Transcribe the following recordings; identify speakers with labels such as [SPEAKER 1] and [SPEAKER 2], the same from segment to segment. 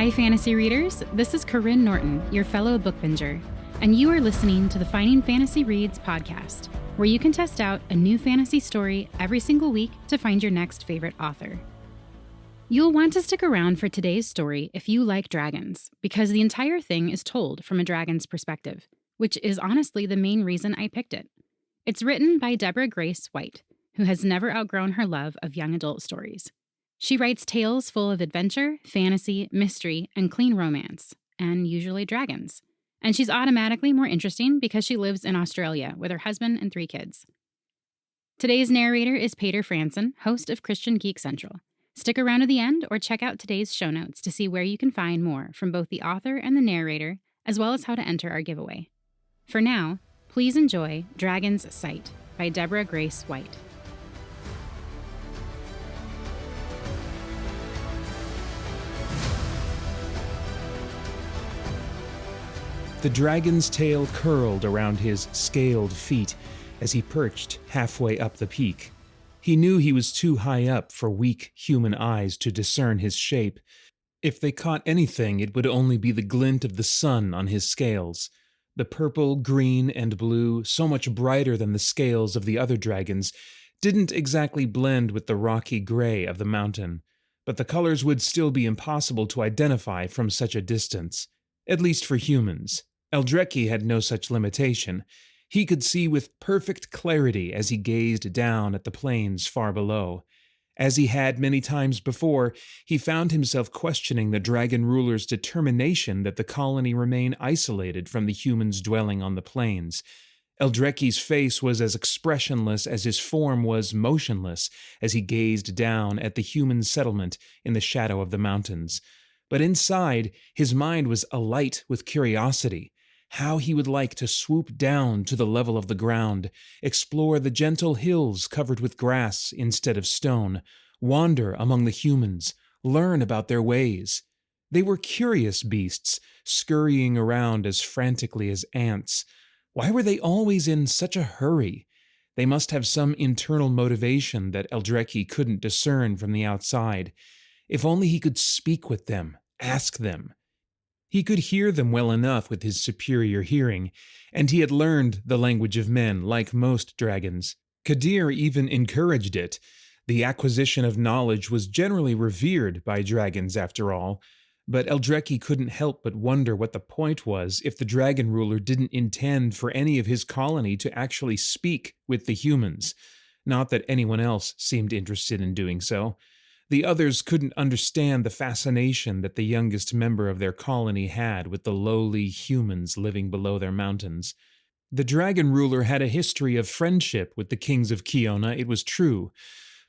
[SPEAKER 1] Hi, fantasy readers. This is Corinne Norton, your fellow book binger, and you are listening to the Finding Fantasy Reads podcast, where you can test out a new fantasy story every single week to find your next favorite author. You'll want to stick around for today's story if you like dragons, because the entire thing is told from a dragon's perspective, which is honestly the main reason I picked it. It's written by Deborah Grace White, who has never outgrown her love of young adult stories. She writes tales full of adventure, fantasy, mystery, and clean romance, and usually dragons. And she's automatically more interesting because she lives in Australia with her husband and 3 kids. Today's narrator is Paeter Frandsen, host of Christian Geek Central. Stick around to the end or check out today's show notes to see where you can find more from both the author and the narrator, as well as how to enter our giveaway. For now, please enjoy Dragon's Sight by Deborah Grace White.
[SPEAKER 2] The dragon's tail curled around his scaled feet as he perched halfway up the peak. He knew he was too high up for weak human eyes to discern his shape. If they caught anything, it would only be the glint of the sun on his scales. The purple, green, and blue, so much brighter than the scales of the other dragons, didn't exactly blend with the rocky gray of the mountain, but the colors would still be impossible to identify from such a distance, at least for humans. Eldrecki had no such limitation. He could see with perfect clarity as he gazed down at the plains far below. As he had many times before, he found himself questioning the dragon ruler's determination that the colony remain isolated from the humans dwelling on the plains. Eldrecki's face was as expressionless as his form was motionless as he gazed down at the human settlement in the shadow of the mountains. But inside, his mind was alight with curiosity. How he would like to swoop down to the level of the ground, explore the gentle hills covered with grass instead of stone, wander among the humans, learn about their ways. They were curious beasts, scurrying around as frantically as ants. Why were they always in such a hurry? They must have some internal motivation that Eldrecki couldn't discern from the outside. If only he could speak with them, ask them. He could hear them well enough with his superior hearing, and he had learned the language of men, like most dragons. Kadir even encouraged it. The acquisition of knowledge was generally revered by dragons, after all, but Eldrecki couldn't help but wonder what the point was if the dragon ruler didn't intend for any of his colony to actually speak with the humans. Not that anyone else seemed interested in doing so. The others couldn't understand the fascination that the youngest member of their colony had with the lowly humans living below their mountains. The dragon ruler had a history of friendship with the kings of Kiona, it was true,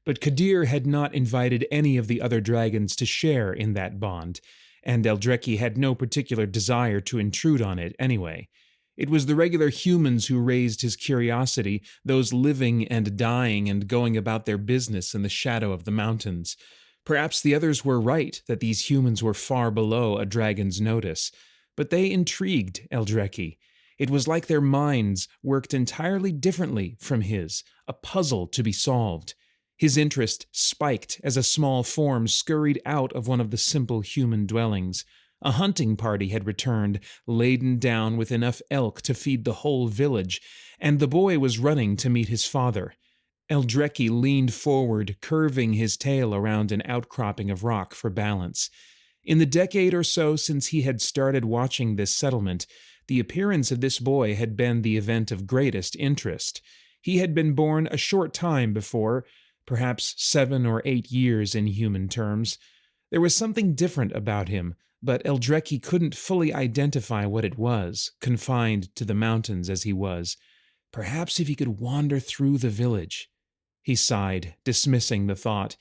[SPEAKER 2] but Kadir had not invited any of the other dragons to share in that bond, and Eldrecki had no particular desire to intrude on it anyway. It was the regular humans who raised his curiosity, those living and dying and going about their business in the shadow of the mountains. Perhaps the others were right that these humans were far below a dragon's notice, but they intrigued Eldrecki. It was like their minds worked entirely differently from his, a puzzle to be solved. His interest spiked as a small form scurried out of one of the simple human dwellings. A hunting party had returned, laden down with enough elk to feed the whole village, and the boy was running to meet his father. Eldrecki leaned forward, curving his tail around an outcropping of rock for balance. In the decade or so since he had started watching this settlement, the appearance of this boy had been the event of greatest interest. He had been born a short time before, perhaps 7 or 8 years in human terms. There was something different about him, but Eldrecki couldn't fully identify what it was, confined to the mountains as he was. Perhaps if he could wander through the village. He sighed, dismissing the thought.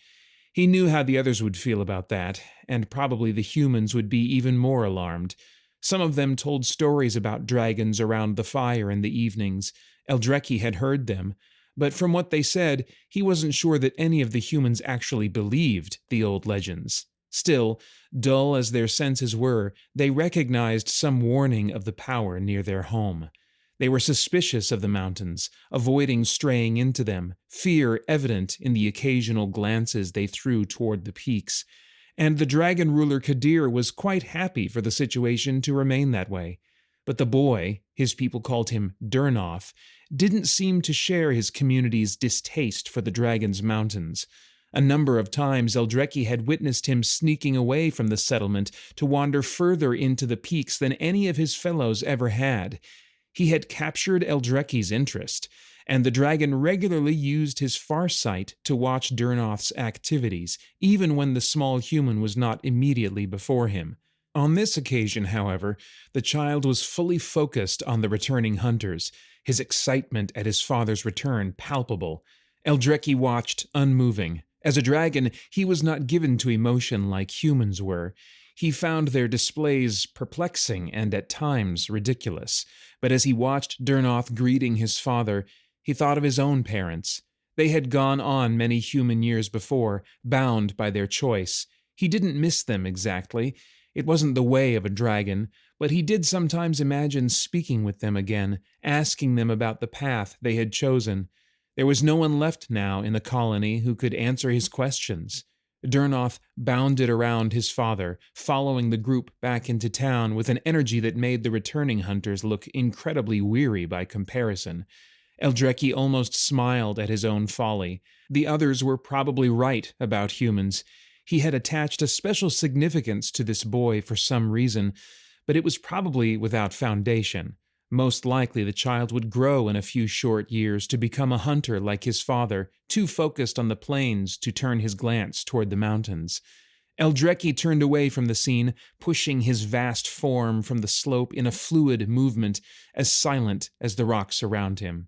[SPEAKER 2] He knew how the others would feel about that, and probably the humans would be even more alarmed. Some of them told stories about dragons around the fire in the evenings. Eldrecki had heard them, but from what they said, he wasn't sure that any of the humans actually believed the old legends. Still, dull as their senses were, they recognized some warning of the power near their home. They were suspicious of the mountains, avoiding straying into them, fear evident in the occasional glances they threw toward the peaks. and the dragon ruler Kadir was quite happy for the situation to remain that way. But the boy, his people called him Durnoth, didn't seem to share his community's distaste for the dragon's mountains. A number of times Eldreki had witnessed him sneaking away from the settlement to wander further into the peaks than any of his fellows ever had. He had captured Eldreki's interest, and the dragon regularly used his farsight to watch Durnoth's activities, even when the small human was not immediately before him. On this occasion, however, the child was fully focused on the returning hunters, his excitement at his father's return palpable. Eldreki watched, unmoving. As a dragon, he was not given to emotion like humans were. He found their displays perplexing and at times ridiculous. But as he watched Durnoth greeting his father, he thought of his own parents. They had gone on many human years before, bound by their choice. He didn't miss them exactly. It wasn't the way of a dragon, but he did sometimes imagine speaking with them again, asking them about the path they had chosen. There was no one left now in the colony who could answer his questions. Durnoth bounded around his father, following the group back into town with an energy that made the returning hunters look incredibly weary by comparison. Eldreki almost smiled at his own folly. The others were probably right about humans. He had attached a special significance to this boy for some reason, but it was probably without foundation. Most likely the child would grow in a few short years to become a hunter like his father, too focused on the plains to turn his glance toward the mountains. Eldreki turned away from the scene, pushing his vast form from the slope in a fluid movement, as silent as the rocks around him.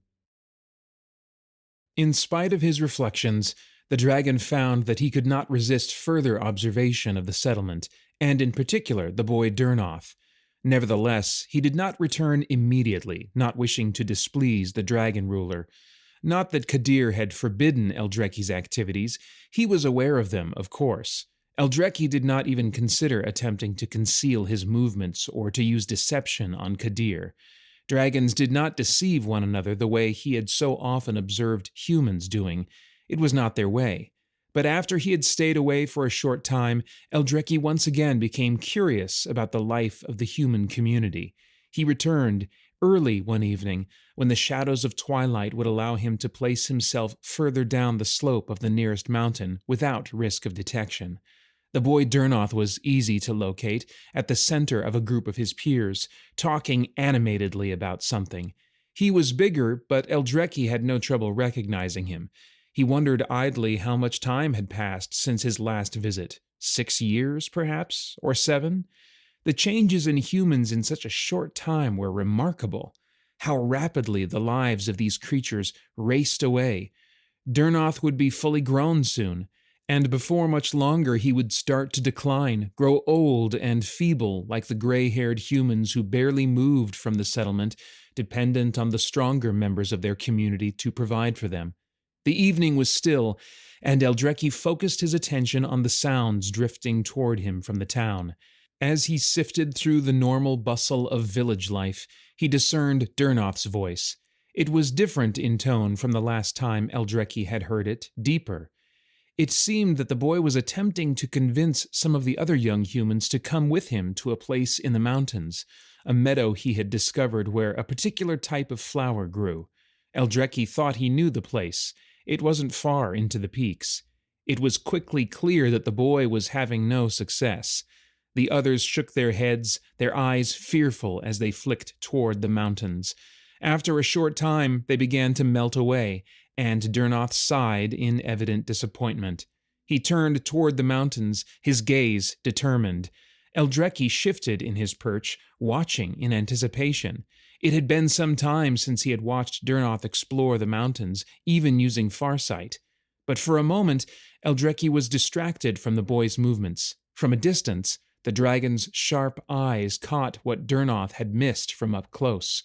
[SPEAKER 2] In spite of his reflections, the dragon found that he could not resist further observation of the settlement, and in particular the boy Durnoth. Nevertheless, he did not return immediately, not wishing to displease the dragon ruler. Not that Kadir had forbidden Eldreki's activities. He was aware of them, of course. Eldreki did not even consider attempting to conceal his movements or to use deception on Kadir. Dragons did not deceive one another the way he had so often observed humans doing. It was not their way. But after he had stayed away for a short time, Eldreki once again became curious about the life of the human community. He returned early one evening, when the shadows of twilight would allow him to place himself further down the slope of the nearest mountain without risk of detection. The boy Durnoth was easy to locate, at the center of a group of his peers, talking animatedly about something. He was bigger, but Eldreki had no trouble recognizing him. He wondered idly how much time had passed since his last visit. 6 years, perhaps? Or 7? The changes in humans in such a short time were remarkable. How rapidly the lives of these creatures raced away. Durnoth would be fully grown soon, and before much longer he would start to decline, grow old and feeble like the gray-haired humans who barely moved from the settlement, dependent on the stronger members of their community to provide for them. The evening was still, and Eldreki focused his attention on the sounds drifting toward him from the town. As he sifted through the normal bustle of village life, he discerned Durnoth's voice. It was different in tone from the last time Eldreki had heard it, deeper. It seemed that the boy was attempting to convince some of the other young humans to come with him to a place in the mountains, a meadow he had discovered where a particular type of flower grew. Eldreki thought he knew the place. It wasn't far into the peaks. It was quickly clear that the boy was having no success. The others shook their heads, their eyes fearful as they flicked toward the mountains. After a short time, they began to melt away, and Durnoth sighed in evident disappointment. He turned toward the mountains, his gaze determined. Eldreki shifted in his perch, watching in anticipation. It had been some time since he had watched Durnoth explore the mountains, even using farsight. But for a moment, Eldreki was distracted from the boy's movements. From a distance, the dragon's sharp eyes caught what Durnoth had missed from up close.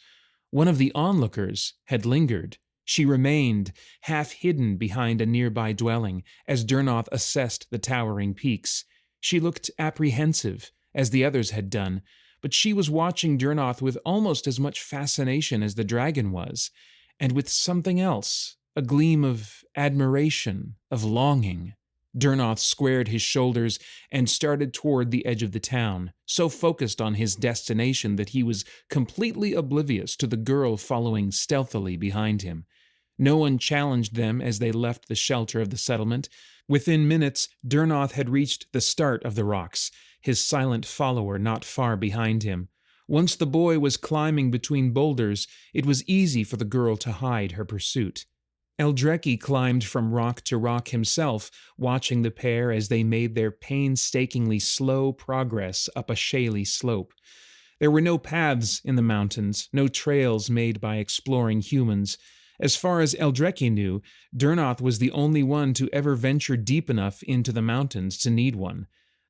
[SPEAKER 2] One of the onlookers had lingered. She remained, half hidden behind a nearby dwelling, as Durnoth assessed the towering peaks. She looked apprehensive, as the others had done, but she was watching Durnoth with almost as much fascination as the dragon was, and with something else, a gleam of admiration, of longing. Durnoth squared his shoulders and started toward the edge of the town, so focused on his destination that he was completely oblivious to the girl following stealthily behind him. No one challenged them as they left the shelter of the settlement. Within minutes, Durnoth had reached the start of the rocks, his silent follower not far behind him. Once the boy was climbing between boulders, it was easy for the girl to hide her pursuit. Eldrecki climbed from rock to rock himself, watching the pair as they made their painstakingly slow progress up a shaly slope. There were no paths in the mountains, no trails made by exploring humans. As far as Eldrecki knew, Durnoth was the only one to ever venture deep enough into the mountains to need one.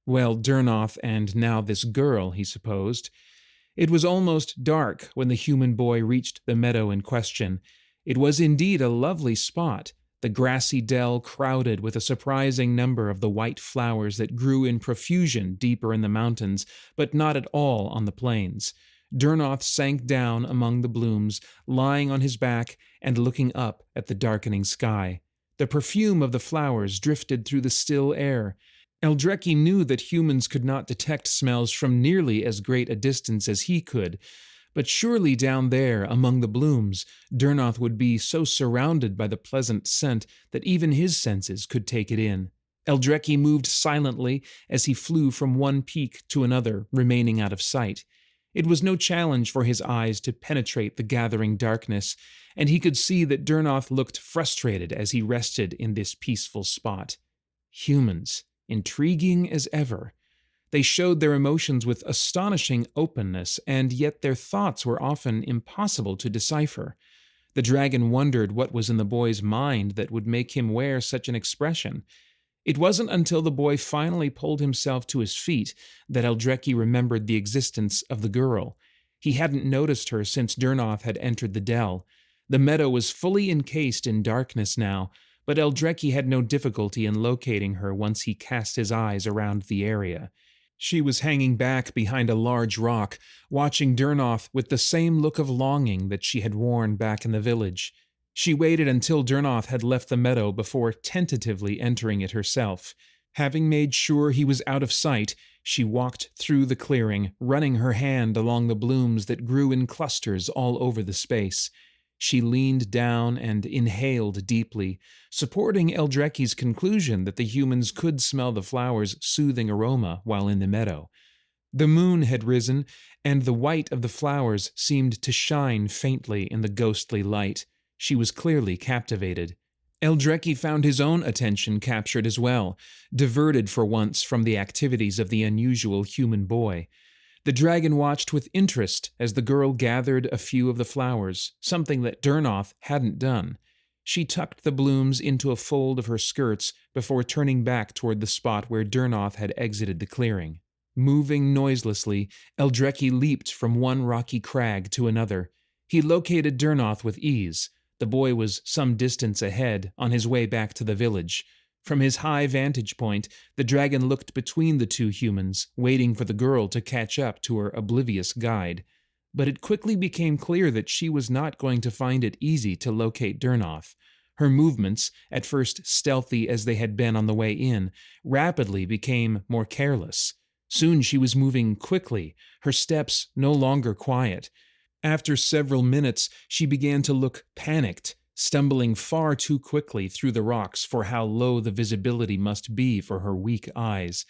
[SPEAKER 2] Well, Durnoth and now this girl, he supposed. It was almost dark when the human boy reached the meadow in question. It was indeed a lovely spot, the grassy dell crowded with a surprising number of the white flowers that grew in profusion deeper in the mountains, but not at all on the plains. Durnoth sank down among the blooms, lying on his back and looking up at the darkening sky. The perfume of the flowers drifted through the still air. Eldrecki knew that humans could not detect smells from nearly as great a distance as he could, but surely down there, among the blooms, Durnoth would be so surrounded by the pleasant scent that even his senses could take it in. Eldrecki moved silently as he flew from one peak to another, remaining out of sight. It was no challenge for his eyes to penetrate the gathering darkness, and he could see that Durnoth looked frustrated as he rested in this peaceful spot. Humans, intriguing as ever. They showed their emotions with astonishing openness, and yet their thoughts were often impossible to decipher. The dragon wondered what was in the boy's mind that would make him wear such an expression. It wasn't until the boy finally pulled himself to his feet that Eldrecki remembered the existence of the girl. He hadn't noticed her since Durnoth had entered the dell. The meadow was fully encased in darkness now, but Eldrecki had no difficulty in locating her once he cast his eyes around the area. She was hanging back behind a large rock, watching Durnoth with the same look of longing that she had worn back in the village. She waited until Durnoth had left the meadow before tentatively entering it herself. Having made sure he was out of sight, she walked through the clearing, running her hand along the blooms that grew in clusters all over the space. She leaned down and inhaled deeply, supporting Eldrecki's conclusion that the humans could smell the flowers' soothing aroma while in the meadow. The moon had risen, and the white of the flowers seemed to shine faintly in the ghostly light. She was clearly captivated. Eldrecki found his own attention captured as well, diverted for once from the activities of the unusual human boy. The dragon watched with interest as the girl gathered a few of the flowers, something that Durnoth hadn't done. She tucked the blooms into a fold of her skirts before turning back toward the spot where Durnoth had exited the clearing. Moving noiselessly, Eldrecki leaped from one rocky crag to another. He located Durnoth with ease. The boy was some distance ahead, on his way back to the village. From his high vantage point, the dragon looked between the two humans, waiting for the girl to catch up to her oblivious guide. But it quickly became clear that she was not going to find it easy to locate Durnoth. Her movements, at first stealthy as they had been on the way in, rapidly became more careless. Soon she was moving quickly, her steps no longer quiet. After several minutes, she began to look panicked, stumbling far too quickly through the rocks for how low the visibility must be for her weak eyes.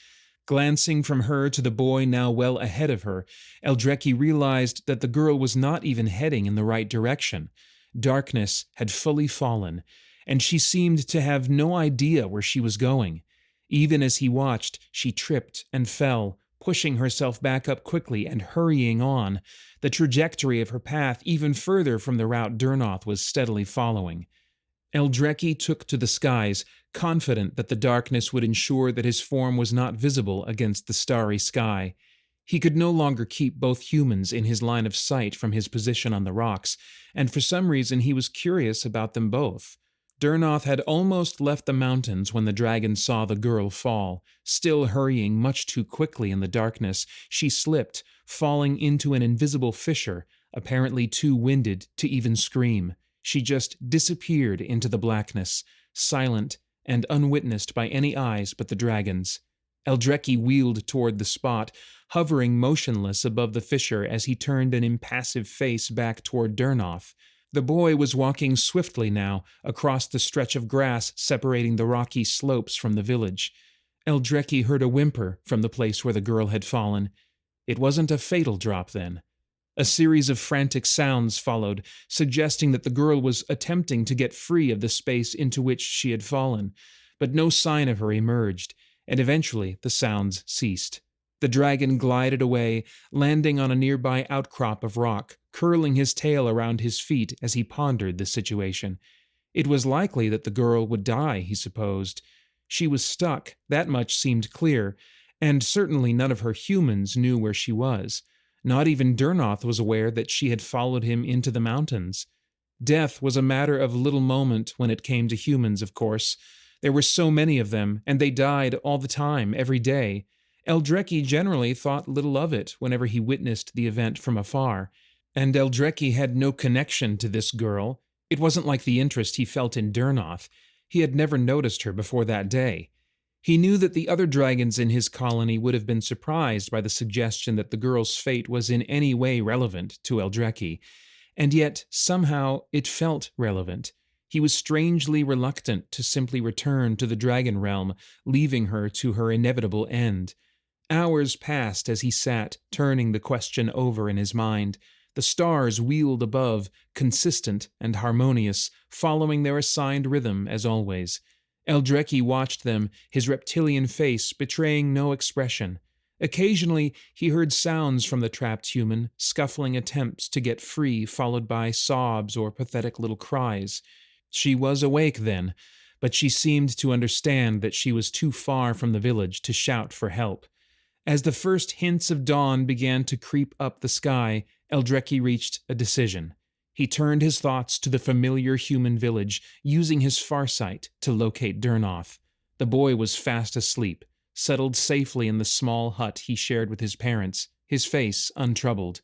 [SPEAKER 2] Glancing from her to the boy now well ahead of her, Eldrecki realized that the girl was not even heading in the right direction. Darkness had fully fallen, and she seemed to have no idea where she was going. Even as he watched, she tripped and fell, pushing herself back up quickly and hurrying on, the trajectory of her path even further from the route Durnoth was steadily following. Eldrecki took to the skies, confident that the darkness would ensure that his form was not visible against the starry sky. He could no longer keep both humans in his line of sight from his position on the rocks, and for some reason he was curious about them both. Durnoth had almost left the mountains when the dragon saw the girl fall. Still hurrying much too quickly in the darkness, she slipped, falling into an invisible fissure, apparently too winded to even scream. She just disappeared into the blackness, silent and unwitnessed by any eyes but the dragon's. Eldrecki wheeled toward the spot, hovering motionless above the fissure as he turned an impassive face back toward Durnoth. The boy was walking swiftly now across the stretch of grass separating the rocky slopes from the village. Eldrecki heard a whimper from the place where the girl had fallen. It wasn't a fatal drop, then. A series of frantic sounds followed, suggesting that the girl was attempting to get free of the space into which she had fallen, but no sign of her emerged, and eventually the sounds ceased. The dragon glided away, landing on a nearby outcrop of rock, curling his tail around his feet as he pondered the situation. It was likely that the girl would die, he supposed. She was stuck, that much seemed clear, and certainly none of her humans knew where she was. Not even Durnoth was aware that she had followed him into the mountains. Death was a matter of little moment when it came to humans, of course. There were so many of them, and they died all the time, every day. Eldrecki generally thought little of it whenever he witnessed the event from afar, and Eldrecki had no connection to this girl. It wasn't like the interest he felt in Durnoth. He had never noticed her before that day. He knew that the other dragons in his colony would have been surprised by the suggestion that the girl's fate was in any way relevant to Eldrecki, and yet somehow it felt relevant. He was strangely reluctant to simply return to the dragon realm, leaving her to her inevitable end. Hours passed as he sat, turning the question over in his mind. The stars wheeled above, consistent and harmonious, following their assigned rhythm as always. Eldrecki watched them, his reptilian face betraying no expression. Occasionally, he heard sounds from the trapped human, scuffling attempts to get free, followed by sobs or pathetic little cries. She was awake then, but she seemed to understand that she was too far from the village to shout for help. As the first hints of dawn began to creep up the sky, Eldrecki reached a decision. He turned his thoughts to the familiar human village, using his farsight to locate Durnoth. The boy was fast asleep, settled safely in the small hut he shared with his parents, his face untroubled.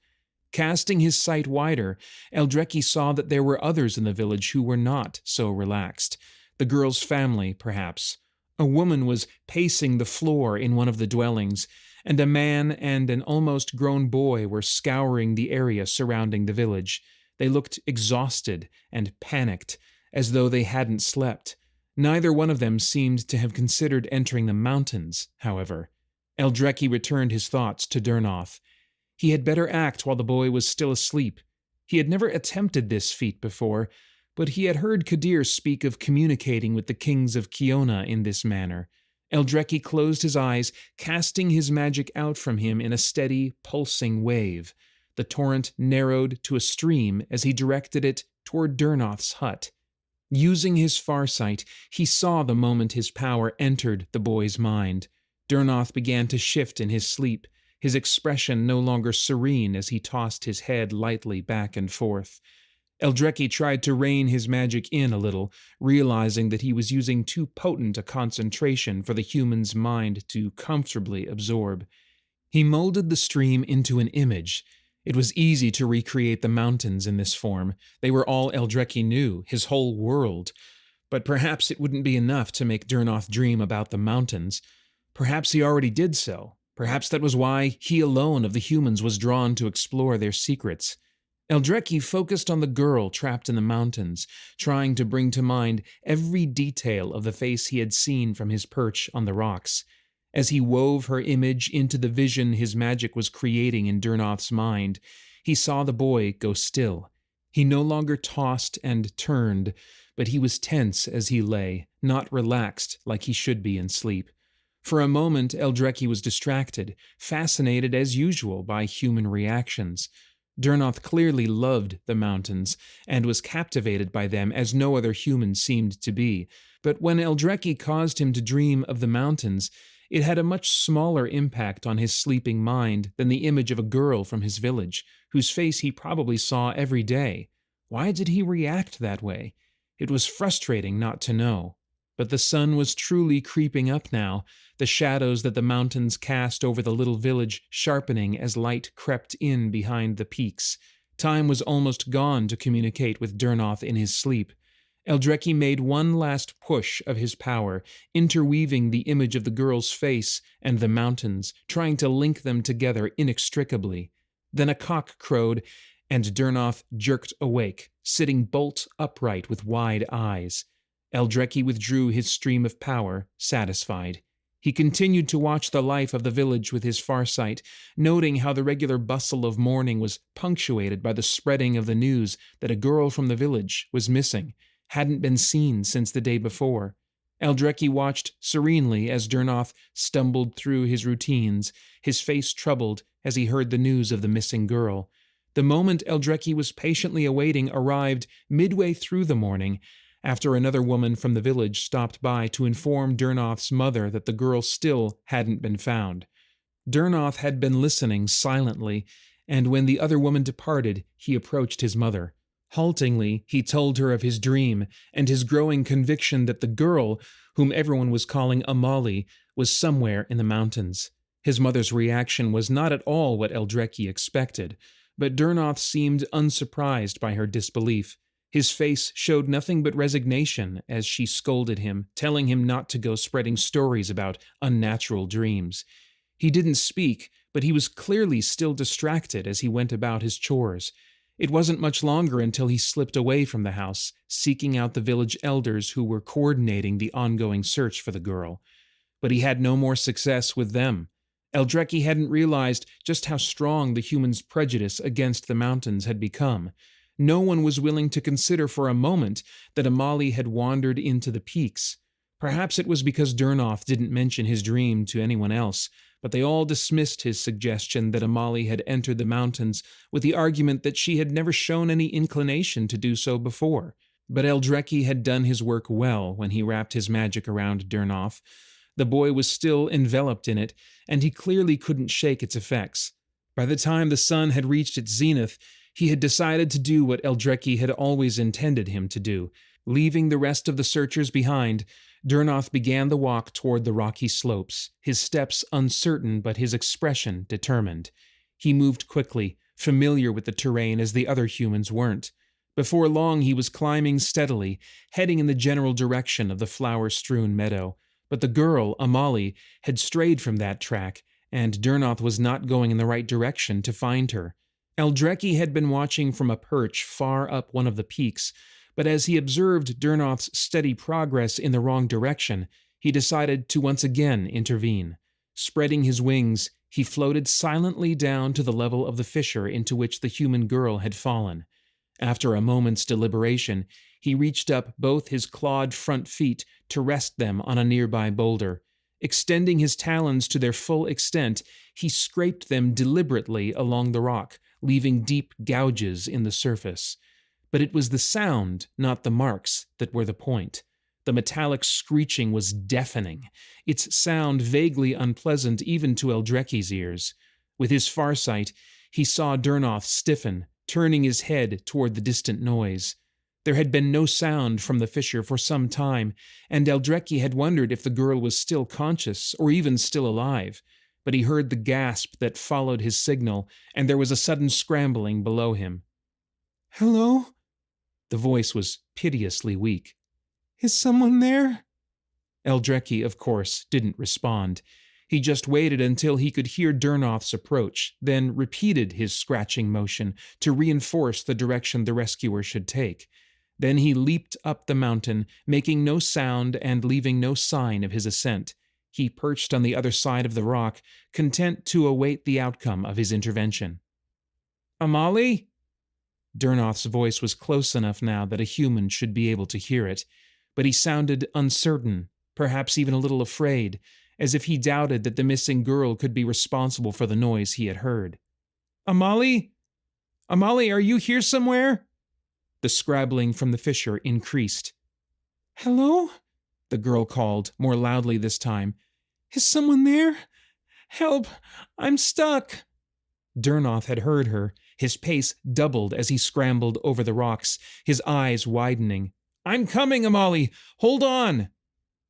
[SPEAKER 2] Casting his sight wider, Eldrecki saw that there were others in the village who were not so relaxed. The girl's family, perhaps. A woman was pacing the floor in one of the dwellings, and a man and an almost grown boy were scouring the area surrounding the village. They looked exhausted and panicked, as though they hadn't slept. Neither one of them seemed to have considered entering the mountains, however. Eldrecki returned his thoughts to Durnoth. He had better act while the boy was still asleep. He had never attempted this feat before, but he had heard Kadir speak of communicating with the kings of Kiona in this manner. Eldrecki closed his eyes, casting his magic out from him in a steady, pulsing wave. The torrent narrowed to a stream as he directed it toward Durnoth's hut. Using his farsight, he saw the moment his power entered the boy's mind. Durnoth began to shift in his sleep, his expression no longer serene as he tossed his head lightly back and forth. Eldrecki tried to rein his magic in a little, realizing that he was using too potent a concentration for the human's mind to comfortably absorb. He molded the stream into an image. It was easy to recreate the mountains in this form. They were all Eldrecki knew, his whole world. But perhaps it wouldn't be enough to make Durnoth dream about the mountains. Perhaps he already did so. Perhaps that was why he alone of the humans was drawn to explore their secrets. Eldrecki focused on the girl trapped in the mountains, trying to bring to mind every detail of the face he had seen from his perch on the rocks. As he wove her image into the vision his magic was creating in Durnoth's mind, he saw the boy go still. He no longer tossed and turned, but he was tense as he lay, not relaxed like he should be in sleep. For a moment, Eldrecki was distracted, fascinated as usual by human reactions. Durnoth clearly loved the mountains, and was captivated by them as no other human seemed to be, but when Eldrecki caused him to dream of the mountains, it had a much smaller impact on his sleeping mind than the image of a girl from his village, whose face he probably saw every day. Why did he react that way? It was frustrating not to know. But the sun was truly creeping up now, the shadows that the mountains cast over the little village sharpening as light crept in behind the peaks. Time was almost gone to communicate with Durnoth in his sleep. Eldrecki made one last push of his power, interweaving the image of the girl's face and the mountains, trying to link them together inextricably. Then a cock crowed, and Durnoth jerked awake, sitting bolt upright with wide eyes. Eldrecki withdrew his stream of power, satisfied. He continued to watch the life of the village with his farsight, noting how the regular bustle of morning was punctuated by the spreading of the news that a girl from the village was missing, hadn't been seen since the day before. Eldrecki watched serenely as Durnoth stumbled through his routines, his face troubled as he heard the news of the missing girl. The moment Eldrecki was patiently awaiting arrived midway through the morning, after another woman from the village stopped by to inform Durnoth's mother that the girl still hadn't been found. Durnoth had been listening silently, and when the other woman departed, he approached his mother. Haltingly, he told her of his dream and his growing conviction that the girl, whom everyone was calling Amali, was somewhere in the mountains. His mother's reaction was not at all what Eldrecki expected, but Durnoth seemed unsurprised by her disbelief. His face showed nothing but resignation as she scolded him, telling him not to go spreading stories about unnatural dreams. He didn't speak, but he was clearly still distracted as he went about his chores. It wasn't much longer until he slipped away from the house, seeking out the village elders who were coordinating the ongoing search for the girl. But he had no more success with them. Eldrecki hadn't realized just how strong the humans' prejudice against the mountains had become. No one was willing to consider for a moment that Amali had wandered into the peaks. Perhaps it was because Durnoth didn't mention his dream to anyone else, but they all dismissed his suggestion that Amali had entered the mountains with the argument that she had never shown any inclination to do so before. But Eldrecki had done his work well when he wrapped his magic around Durnoth. The boy was still enveloped in it, and he clearly couldn't shake its effects. By the time the sun had reached its zenith, he had decided to do what Eldrecki had always intended him to do. Leaving the rest of the searchers behind, Durnoth began the walk toward the rocky slopes, his steps uncertain but his expression determined. He moved quickly, familiar with the terrain as the other humans weren't. Before long he was climbing steadily, heading in the general direction of the flower-strewn meadow. But the girl, Amali, had strayed from that track, and Durnoth was not going in the right direction to find her. Eldrecki had been watching from a perch far up one of the peaks, but as he observed Durnoth's steady progress in the wrong direction, he decided to once again intervene. Spreading his wings, he floated silently down to the level of the fissure into which the human girl had fallen. After a moment's deliberation, he reached up both his clawed front feet to rest them on a nearby boulder. Extending his talons to their full extent, he scraped them deliberately along the rock, leaving deep gouges in the surface. But it was the sound, not the marks, that were the point. The metallic screeching was deafening, its sound vaguely unpleasant even to Eldrecki's ears. With his farsight, he saw Durnoth stiffen, turning his head toward the distant noise. There had been no sound from the fissure for some time, and Eldrecki had wondered if the girl was still conscious or even still alive. But he heard the gasp that followed his signal, and there was a sudden scrambling below him. "Hello?" The voice was piteously weak. "Is someone there?" Eldrecki, of course, didn't respond. He just waited until he could hear Durnoth's approach, then repeated his scratching motion to reinforce the direction the rescuer should take. Then he leaped up the mountain, making no sound and leaving no sign of his ascent. He perched on the other side of the rock, content to await the outcome of his intervention. "Amali?" Durnoth's voice was close enough now that a human should be able to hear it, but he sounded uncertain, perhaps even a little afraid, as if he doubted that the missing girl could be responsible for the noise he had heard. "Amali? Amali, are you here somewhere?" The scrabbling from the fissure increased. "Hello?" the girl called, more loudly this time. "Is someone there? Help! I'm stuck!" Durnoth had heard her. His pace doubled as he scrambled over the rocks, his eyes widening. "I'm coming, Amali! Hold on!"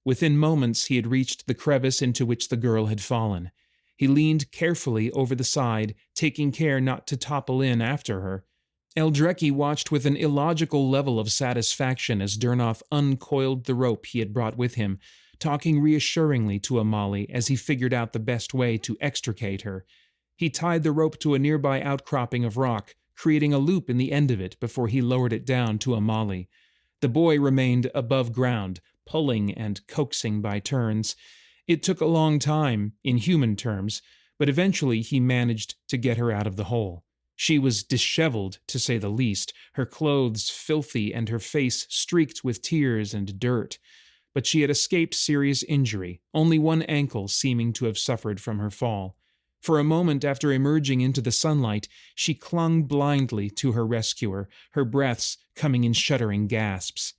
[SPEAKER 2] Within moments he had reached the crevice into which the girl had fallen. He leaned carefully over the side, taking care not to topple in after her. Eldrecki watched with an illogical level of satisfaction as Durnoth uncoiled the rope he had brought with him, talking reassuringly to Amali as he figured out the best way to extricate her. He tied the rope to a nearby outcropping of rock, creating a loop in the end of it before he lowered it down to Amali. The boy remained above ground, pulling and coaxing by turns. It took a long time, in human terms, but eventually he managed to get her out of the hole. She was disheveled, to say the least, her clothes filthy and her face streaked with tears and dirt. But she had escaped serious injury, only one ankle seeming to have suffered from her fall. For a moment after emerging into the sunlight, she clung blindly to her rescuer, her breaths coming in shuddering gasps.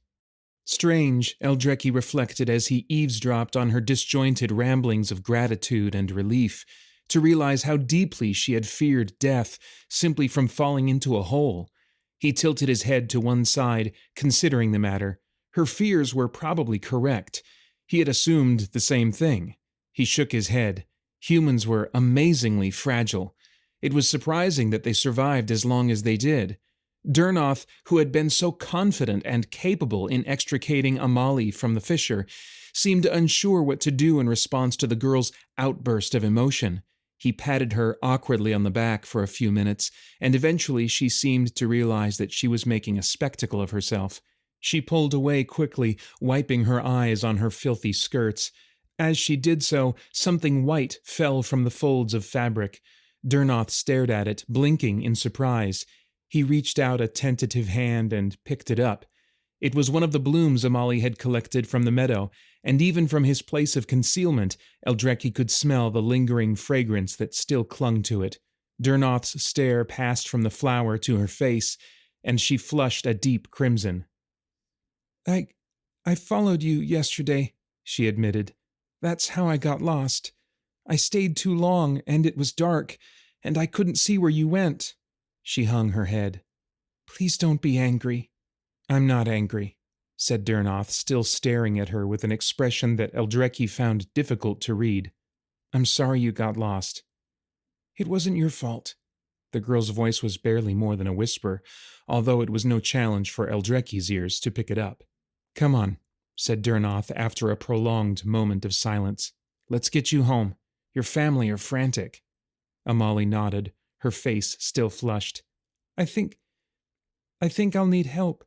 [SPEAKER 2] Strange, Eldrecki reflected as he eavesdropped on her disjointed ramblings of gratitude and relief, to realize how deeply she had feared death simply from falling into a hole. He tilted his head to one side, considering the matter. Her fears were probably correct. He had assumed the same thing. He shook his head. Humans were amazingly fragile. It was surprising that they survived as long as they did. Durnoth, who had been so confident and capable in extricating Amali from the fissure, seemed unsure what to do in response to the girl's outburst of emotion. He patted her awkwardly on the back for a few minutes, and eventually she seemed to realize that she was making a spectacle of herself. She pulled away quickly, wiping her eyes on her filthy skirts. As she did so, something white fell from the folds of fabric. Durnoth stared at it, blinking in surprise. He reached out a tentative hand and picked it up. It was one of the blooms Amali had collected from the meadow, and even from his place of concealment, Eldrecki could smell the lingering fragrance that still clung to it. Durnoth's stare passed from the flower to her face, and she flushed a deep crimson. I followed you yesterday, she admitted. That's how I got lost. I stayed too long, and it was dark, and I couldn't see where you went. She hung her head. Please don't be angry. I'm not angry, said Durnoth, still staring at her with an expression that Eldrecki found difficult to read. I'm sorry you got lost. It wasn't your fault. The girl's voice was barely more than a whisper, although it was no challenge for Eldrecki's ears to pick it up. Come on, said Durnoth after a prolonged moment of silence. Let's get you home. Your family are frantic. Amali nodded, her face still flushed. I think I'll need help.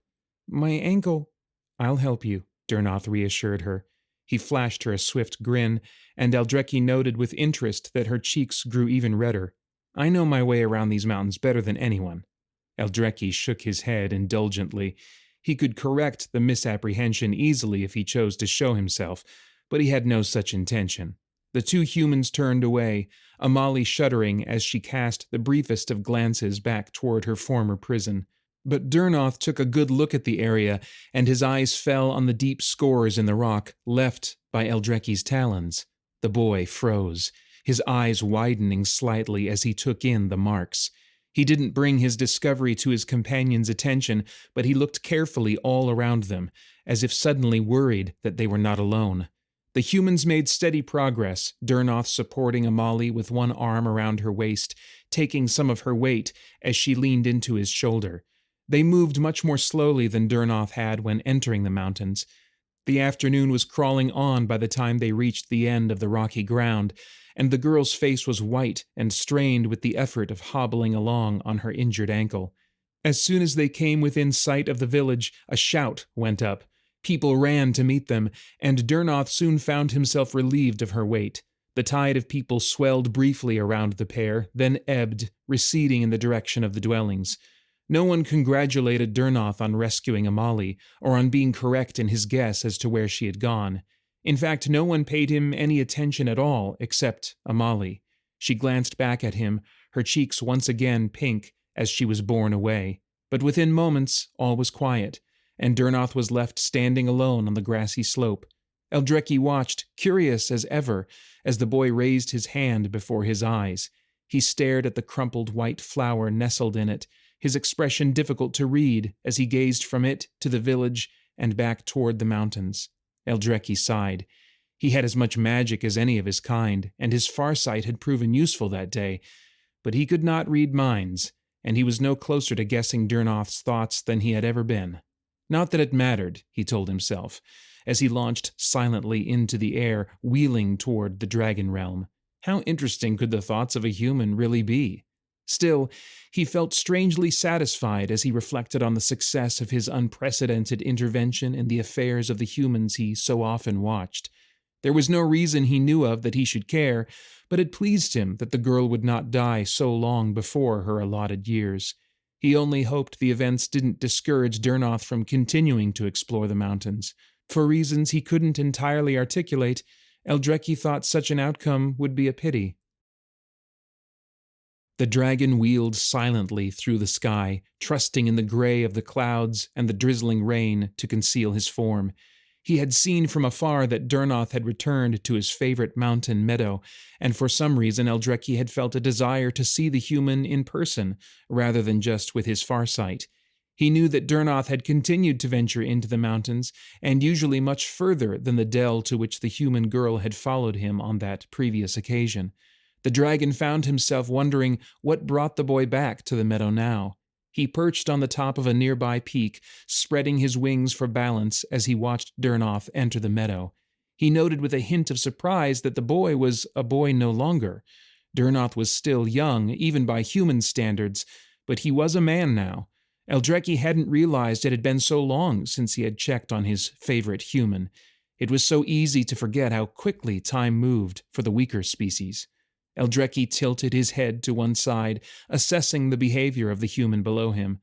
[SPEAKER 2] My ankle. I'll help you, Durnoth reassured her. He flashed her a swift grin, and Eldrecki noted with interest that her cheeks grew even redder. I know my way around these mountains better than anyone. Eldrecki shook his head indulgently. He could correct the misapprehension easily if he chose to show himself, but he had no such intention. The two humans turned away, Amali shuddering as she cast the briefest of glances back toward her former prison. But Durnoth took a good look at the area, and his eyes fell on the deep scores in the rock left by Eldrecki's talons. The boy froze, his eyes widening slightly as he took in the marks. He didn't bring his discovery to his companion's attention, but he looked carefully all around them, as if suddenly worried that they were not alone. The humans made steady progress, Durnoth supporting Amali with one arm around her waist, taking some of her weight as she leaned into his shoulder. They moved much more slowly than Durnoth had when entering the mountains. The afternoon was crawling on by the time they reached the end of the rocky ground, and the girl's face was white and strained with the effort of hobbling along on her injured ankle. As soon as they came within sight of the village, a shout went up. People ran to meet them, and Durnoth soon found himself relieved of her weight. The tide of people swelled briefly around the pair, then ebbed, receding in the direction of the dwellings. No one congratulated Durnoth on rescuing Amali, or on being correct in his guess as to where she had gone. In fact, no one paid him any attention at all except Amali. She glanced back at him, her cheeks once again pink as she was borne away. But within moments, all was quiet, and Durnoth was left standing alone on the grassy slope. Eldrecki watched, curious as ever, as the boy raised his hand before his eyes. He stared at the crumpled white flower nestled in it, his expression difficult to read as he gazed from it to the village and back toward the mountains. Eldrecki sighed. He had as much magic as any of his kind, and his farsight had proven useful that day, but he could not read minds, and he was no closer to guessing Dernoth's thoughts than he had ever been. Not that it mattered, he told himself, as he launched silently into the air, wheeling toward the dragon realm. How interesting could the thoughts of a human really be? Still, he felt strangely satisfied as he reflected on the success of his unprecedented intervention in the affairs of the humans he so often watched. There was no reason he knew of that he should care, but it pleased him that the girl would not die so long before her allotted years. He only hoped the events didn't discourage Dernoth from continuing to explore the mountains. For reasons he couldn't entirely articulate, Eldrecki thought such an outcome would be a pity. The dragon wheeled silently through the sky, trusting in the gray of the clouds and the drizzling rain to conceal his form. He had seen from afar that Dernoth had returned to his favorite mountain meadow, and for some reason Eldrecki had felt a desire to see the human in person, rather than just with his farsight. He knew that Dernoth had continued to venture into the mountains, and usually much further than the dell to which the human girl had followed him on that previous occasion. The dragon found himself wondering what brought the boy back to the meadow now. He perched on the top of a nearby peak, spreading his wings for balance as he watched Dernoth enter the meadow. He noted with a hint of surprise that the boy was a boy no longer. Dernoth was still young, even by human standards, but he was a man now. Eldrecki hadn't realized it had been so long since he had checked on his favorite human. It was so easy to forget how quickly time moved for the weaker species. Eldrecki tilted his head to one side, assessing the behavior of the human below him.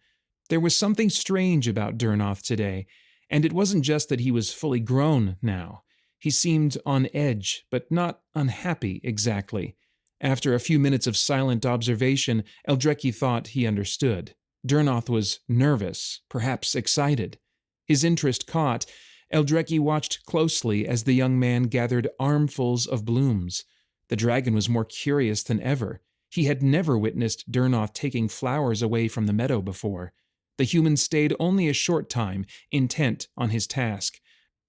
[SPEAKER 2] There was something strange about Dernoth today, and it wasn't just that he was fully grown now. He seemed on edge, but not unhappy exactly. After a few minutes of silent observation, Eldrecki thought he understood. Dernoth was nervous, perhaps excited. His interest caught, Eldrecki watched closely as the young man gathered armfuls of blooms. The dragon was more curious than ever. He had never witnessed Dernoth taking flowers away from the meadow before. The human stayed only a short time, intent on his task.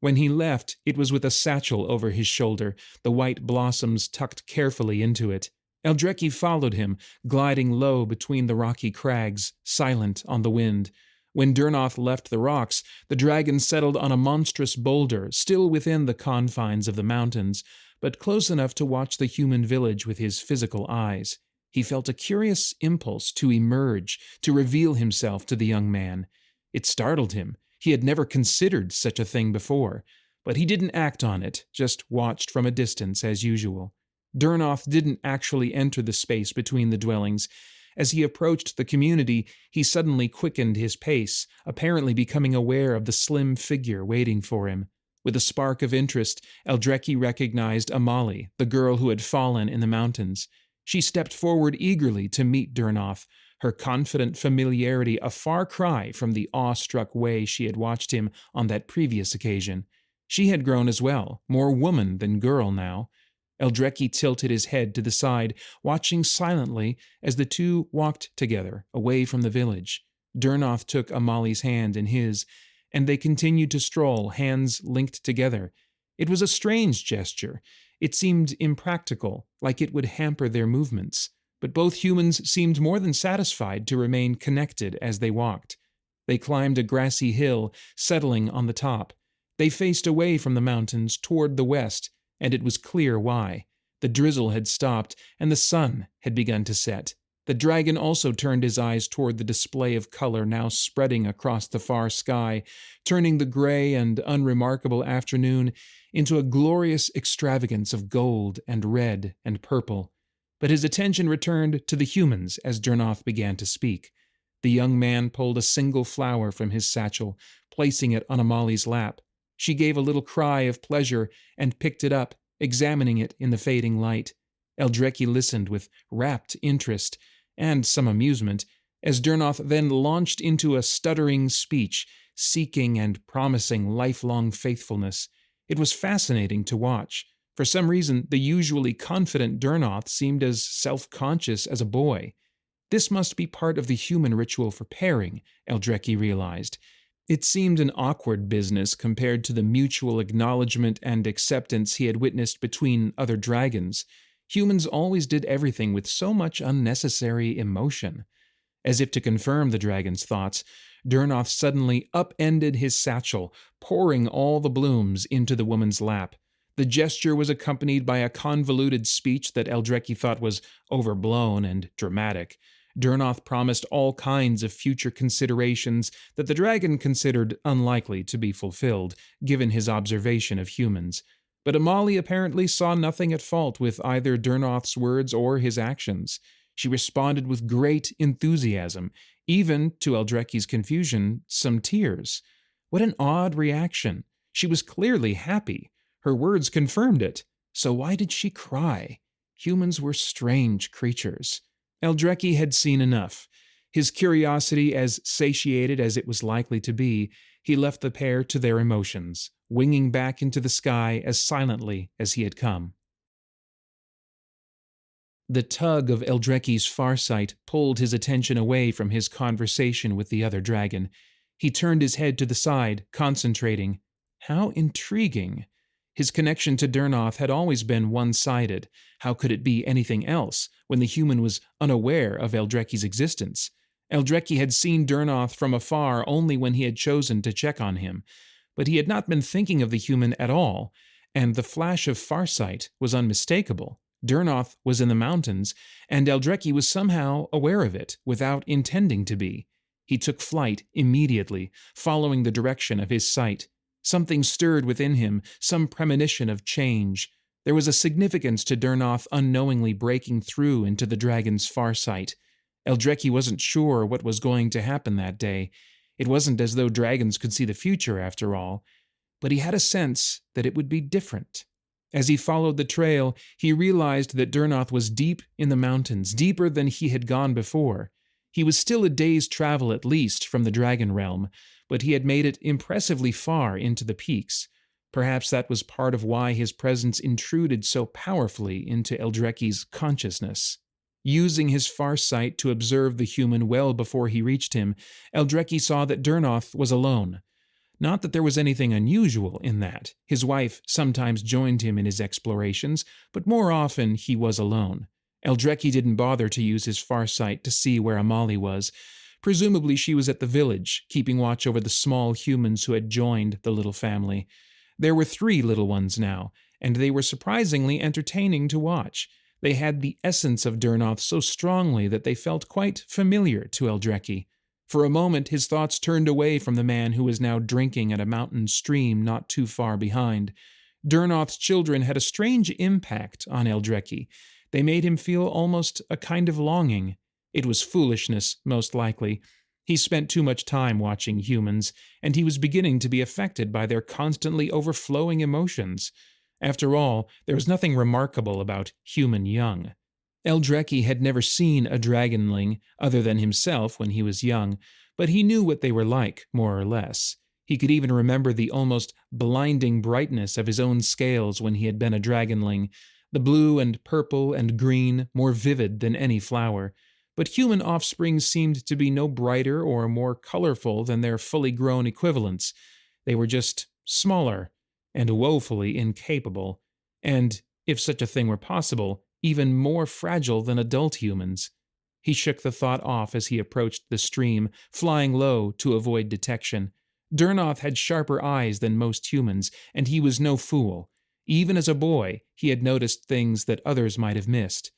[SPEAKER 2] When he left, it was with a satchel over his shoulder, the white blossoms tucked carefully into it. Eldrecki followed him, gliding low between the rocky crags, silent on the wind. When Dernoth left the rocks, the dragon settled on a monstrous boulder, still within the confines of the mountains, but close enough to watch the human village with his physical eyes. He felt a curious impulse to emerge, to reveal himself to the young man. It startled him. He had never considered such a thing before, but he didn't act on it, just watched from a distance as usual. Dernoth didn't actually enter the space between the dwellings. As he approached the community, he suddenly quickened his pace, apparently becoming aware of the slim figure waiting for him. With a spark of interest, Eldrecki recognized Amali, the girl who had fallen in the mountains. She stepped forward eagerly to meet Dernoth, her confident familiarity a far cry from the awe-struck way she had watched him on that previous occasion. She had grown as well, more woman than girl now. Eldrecki tilted his head to the side, watching silently as the two walked together, away from the village. Dernoth took Amali's hand in his, and they continued to stroll, hands linked together. It was a strange gesture. It seemed impractical, like it would hamper their movements. But both humans seemed more than satisfied to remain connected as they walked. They climbed a grassy hill, settling on the top. They faced away from the mountains toward the west, and it was clear why. The drizzle had stopped, and the sun had begun to set. The dragon also turned his eyes toward the display of color now spreading across the far sky, turning the gray and unremarkable afternoon into a glorious extravagance of gold and red and purple. But his attention returned to the humans as Dernoth began to speak. The young man pulled a single flower from his satchel, placing it on Amali's lap. She gave a little cry of pleasure and picked it up, examining it in the fading light. Eldrecki listened with rapt interest and some amusement, as Dernoth then launched into a stuttering speech, seeking and promising lifelong faithfulness. It was fascinating to watch. For some reason, the usually confident Dernoth seemed as self-conscious as a boy. This must be part of the human ritual for pairing, Eldrecki realized. It seemed an awkward business compared to the mutual acknowledgement and acceptance he had witnessed between other dragons. Humans always did everything with so much unnecessary emotion. As if to confirm the dragon's thoughts, Durnoth suddenly upended his satchel, pouring all the blooms into the woman's lap. The gesture was accompanied by a convoluted speech that Eldrecki thought was overblown and dramatic. Durnoth promised all kinds of future considerations that the dragon considered unlikely to be fulfilled, given his observation of humans. But Amalie apparently saw nothing at fault with either Durnoth's words or his actions. She responded with great enthusiasm, even, to Eldrecki's confusion, some tears. What an odd reaction. She was clearly happy. Her words confirmed it. So why did she cry? Humans were strange creatures. Eldrecki had seen enough. His curiosity as satiated as it was likely to be, he left the pair to their emotions, winging back into the sky as silently as he had come. The tug of Eldrecki's farsight pulled his attention away from his conversation with the other dragon. He turned his head to the side, concentrating. How intriguing! His connection to Durnoth had always been one-sided. How could it be anything else when the human was unaware of Eldrecki's existence? Eldrecki had seen Durnoth from afar only when he had chosen to check on him, but he had not been thinking of the human at all, and the flash of farsight was unmistakable. Durnoth was in the mountains, and Eldrecki was somehow aware of it, without intending to be. He took flight immediately, following the direction of his sight. Something stirred within him, some premonition of change. There was a significance to Durnoth unknowingly breaking through into the dragon's farsight. Eldrecki wasn't sure what was going to happen that day. It wasn't as though dragons could see the future, after all, but he had a sense that it would be different. As he followed the trail, he realized that Durnoth was deep in the mountains, deeper than he had gone before. He was still a day's travel at least from the dragon realm, but he had made it impressively far into the peaks. Perhaps that was part of why his presence intruded so powerfully into Eldrecki's consciousness. Using his farsight to observe the human well before he reached him, Eldrecki saw that Durnoth was alone. Not that there was anything unusual in that. His wife sometimes joined him in his explorations, but more often he was alone. Eldrecki didn't bother to use his farsight to see where Amalie was. Presumably she was at the village, keeping watch over the small humans who had joined the little family. There were 3 little ones now, and they were surprisingly entertaining to watch. They had the essence of Durnoth so strongly that they felt quite familiar to Eldrecki. For a moment his thoughts turned away from the man who was now drinking at a mountain stream not too far behind. Durnoth's children had a strange impact on Eldrecki. They made him feel almost a kind of longing. It was foolishness, most likely. He spent too much time watching humans, and he was beginning to be affected by their constantly overflowing emotions. After all, there was nothing remarkable about human young. Eldrecki had never seen a dragonling other than himself when he was young, but he knew what they were like, more or less. He could even remember the almost blinding brightness of his own scales when he had been a dragonling, the blue and purple and green more vivid than any flower. But human offspring seemed to be no brighter or more colorful than their fully grown equivalents. They were just smaller and woefully incapable, and, if such a thing were possible, even more fragile than adult humans. He shook the thought off as he approached the stream, flying low to avoid detection. Durnoth had sharper eyes than most humans, and he was no fool. Even as a boy, he had noticed things that others might have missed.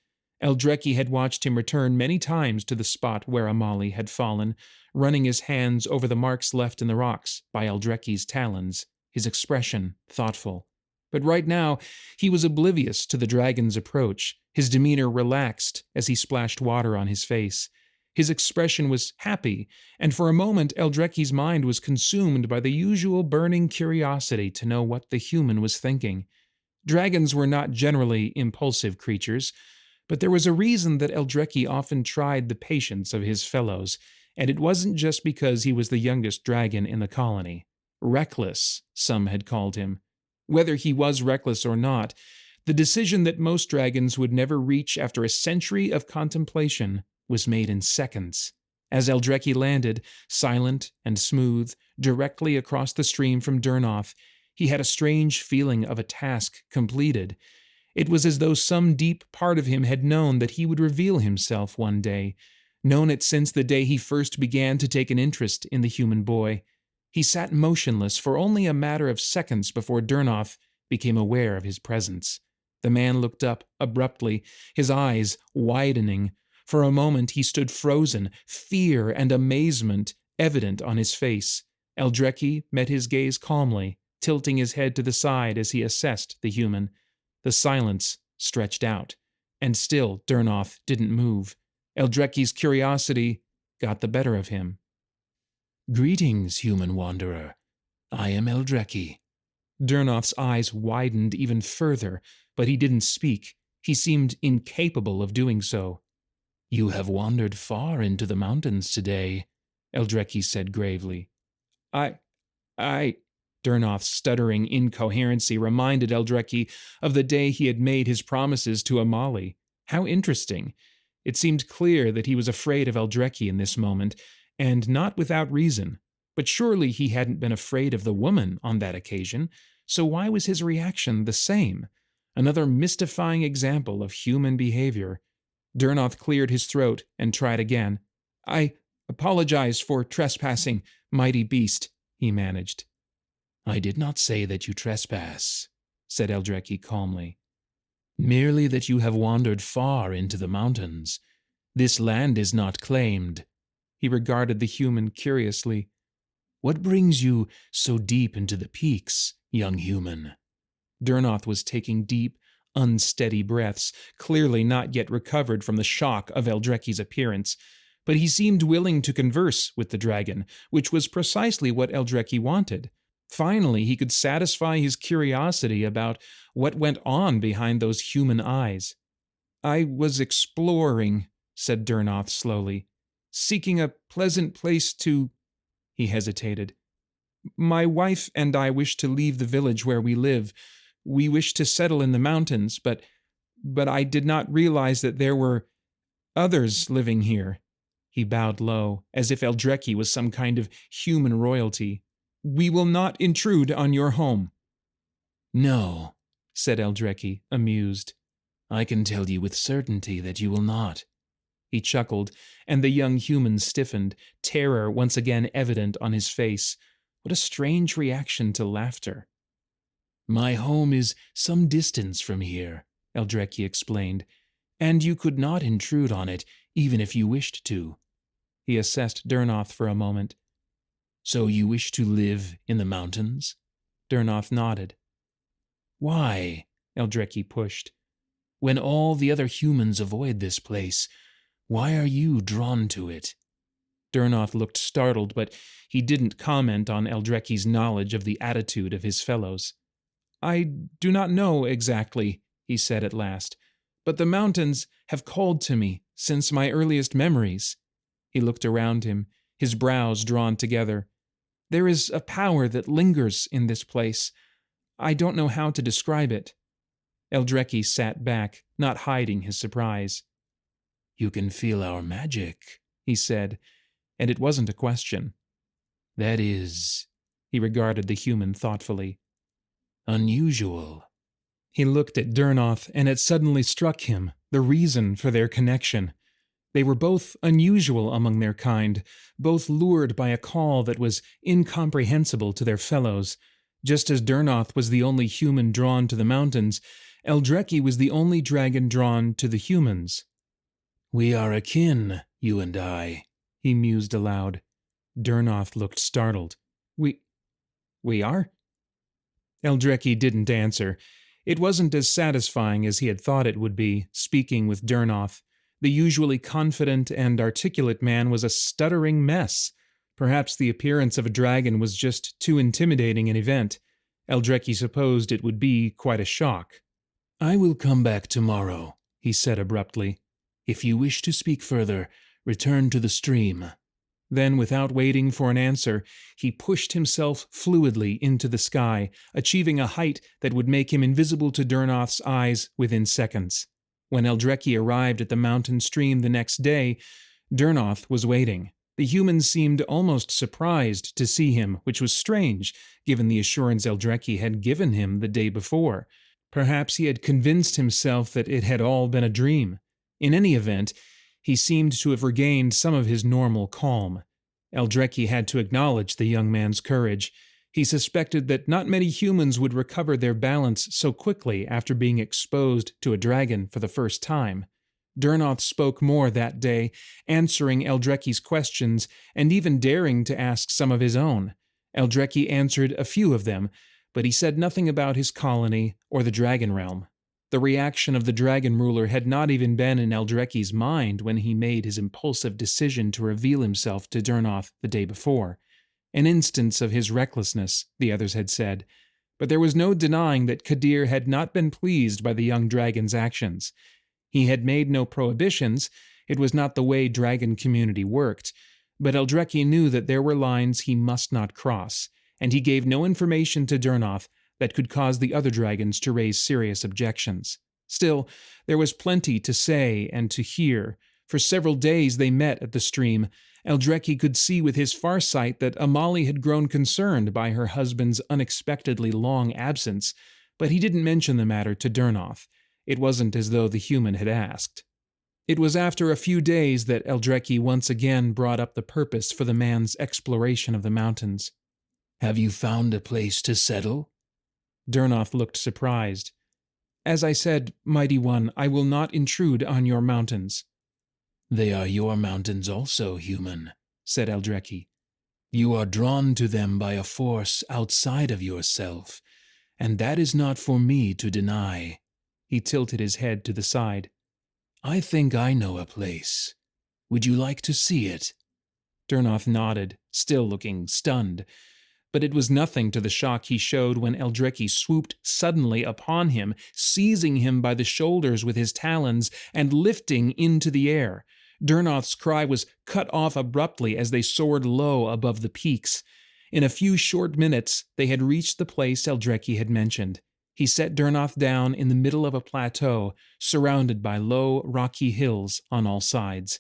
[SPEAKER 2] Eldrecki had watched him return many times to the spot where Amalie had fallen, running his hands over the marks left in the rocks by Eldrecki's talons, his expression thoughtful. But right now, he was oblivious to the dragon's approach, his demeanor relaxed as he splashed water on his face. His expression was happy, and for a moment Eldrecki's mind was consumed by the usual burning curiosity to know what the human was thinking. Dragons were not generally impulsive creatures, but there was a reason that Eldrecki often tried the patience of his fellows, and it wasn't just because he was the youngest dragon in the colony. Reckless, some had called him. Whether he was reckless or not, the decision that most dragons would never reach after a century of contemplation was made in seconds. As Eldrecki landed, silent and smooth, directly across the stream from Durnoth, he had a strange feeling of a task completed. It was as though some deep part of him had known that he would reveal himself one day. known it since the day he first began to take an interest in the human boy. He sat motionless for only a matter of seconds before Durnoth became aware of his presence. The man looked up abruptly, his eyes widening. For a moment he stood frozen, fear and amazement evident on his face. Eldrecki met his gaze calmly, tilting his head to the side as he assessed the human. The silence stretched out, and still Durnoth didn't move. Eldrecki's curiosity got the better of him.
[SPEAKER 3] "Greetings, human wanderer. I am Eldrecki."
[SPEAKER 2] Durnoth's eyes widened even further, but he didn't speak. He seemed incapable of doing so.
[SPEAKER 3] "You have wandered far into the mountains today," Eldrecki said gravely.
[SPEAKER 2] I... Durnoth's stuttering incoherency reminded Eldrecki of the day he had made his promises to Amali. How interesting. It seemed clear that he was afraid of Eldrecki in this moment, and not without reason. But surely he hadn't been afraid of the woman on that occasion, so why was his reaction the same? Another mystifying example of human behavior. Durnoth cleared his throat and tried again. "I apologize for trespassing, mighty beast," he managed.
[SPEAKER 3] "I did not say that you trespass," said Eldrecki calmly. "Merely that you have wandered far into the mountains. This land is not claimed."
[SPEAKER 2] He regarded the human curiously.
[SPEAKER 3] "What brings you so deep into the peaks, young human?"
[SPEAKER 2] Durnoth was taking deep, unsteady breaths, clearly not yet recovered from the shock of Eldrecki's appearance. But he seemed willing to converse with the dragon, which was precisely what Eldrecki wanted. Finally, he could satisfy his curiosity about what went on behind those human eyes. "I was exploring," said Durnoth slowly, "seeking a pleasant place to—" He hesitated. "My wife and I wish to leave the village where we live. We wish to settle in the mountains, but I did not realize that there were others living here." He bowed low, as if Eldrecki was some kind of human royalty. "We will not intrude on your home."
[SPEAKER 3] "No," said Eldrecki, amused. "I can tell you with certainty that you will not."
[SPEAKER 2] He chuckled, and the young human stiffened, terror once again evident on his face. What a strange reaction to laughter.
[SPEAKER 3] "My home is some distance from here," Eldrecki explained, "and you could not intrude on it even if you wished to."
[SPEAKER 2] He assessed Durnoth for a moment.
[SPEAKER 3] "So you wish to live in the mountains?"
[SPEAKER 2] Durnoth nodded.
[SPEAKER 3] "Why?" Eldrecki pushed. "When all the other humans avoid this place, why are you drawn to it?"
[SPEAKER 2] Durnoth looked startled, but he didn't comment on Eldrecki's knowledge of the attitude of his fellows. "I do not know exactly," he said at last, "but the mountains have called to me since my earliest memories." He looked around him, his brows drawn together. "There is a power that lingers in this place. I don't know how to describe it." Eldrecki sat back, not hiding his surprise.
[SPEAKER 3] "You can feel our magic,"
[SPEAKER 2] he said, and it wasn't a question.
[SPEAKER 3] "That is,"
[SPEAKER 2] he regarded the human thoughtfully,
[SPEAKER 3] "unusual."
[SPEAKER 2] He looked at Durnoth, and it suddenly struck him the reason for their connection. They were both unusual among their kind, both lured by a call that was incomprehensible to their fellows. Just as Durnoth was the only human drawn to the mountains, Eldrecki was the only dragon drawn to the humans.
[SPEAKER 3] "We are akin, you and I,"
[SPEAKER 2] he mused aloud. Durnoth looked startled. We are?" Eldrecki didn't answer. It wasn't as satisfying as he had thought it would be, speaking with Durnoth. The usually confident and articulate man was a stuttering mess. Perhaps the appearance of a dragon was just too intimidating an event. Eldrecki supposed it would be quite a shock.
[SPEAKER 3] "I will come back tomorrow," he said abruptly. "If you wish to speak further, return to the stream."
[SPEAKER 2] Then, without waiting for an answer, he pushed himself fluidly into the sky, achieving a height that would make him invisible to Durnoth's eyes within seconds. When Eldrecki arrived at the mountain stream the next day, Durnoth was waiting. The humans seemed almost surprised to see him, which was strange, given the assurance Eldrecki had given him the day before. Perhaps he had convinced himself that it had all been a dream. In any event, He seemed to have regained some of his normal calm. Eldrecki had to acknowledge the young man's courage. He suspected that not many humans would recover their balance so quickly after being exposed to a dragon for the first time. Durnoth spoke more that day, answering Eldrecki's questions and even daring to ask some of his own. Eldrecki answered a few of them, but he said nothing about his colony or the dragon realm. The reaction of the dragon ruler had not even been in Eldrecki's mind when he made his impulsive decision to reveal himself to Durnoth the day before. An instance of his recklessness, the others had said, but there was no denying that Kadir had not been pleased by the young dragon's actions. He had made no prohibitions, it was not the way dragon community worked, but Eldrecki knew that there were lines he must not cross, and he gave no information to Durnoth that could cause the other dragons to raise serious objections. Still, there was plenty to say and to hear. For several days they met at the stream. Eldrecki could see with his farsight that Amali had grown concerned by her husband's unexpectedly long absence, but he didn't mention the matter to Durnoth. It wasn't as though the human had asked. It was after a few days that Eldrecki once again brought up the purpose for the man's exploration of the mountains.
[SPEAKER 3] "Have you found a place to settle?"
[SPEAKER 2] Durnoth looked surprised. "As I said, Mighty One, I will not intrude on your mountains."
[SPEAKER 3] "They are your mountains also, human," said Eldrecki. "You are drawn to them by a force outside of yourself, and that is not for me to deny." He tilted his head to the side. "I think I know a place. Would you like to see it?"
[SPEAKER 2] Durnoth nodded, still looking stunned. But it was nothing to the shock he showed when Eldrecki swooped suddenly upon him, seizing him by the shoulders with his talons and lifting into the air. Durnoth's cry was cut off abruptly as they soared low above the peaks. In a few short minutes, they had reached the place Eldrecki had mentioned. He set Durnoth down in the middle of a plateau, surrounded by low, rocky hills on all sides.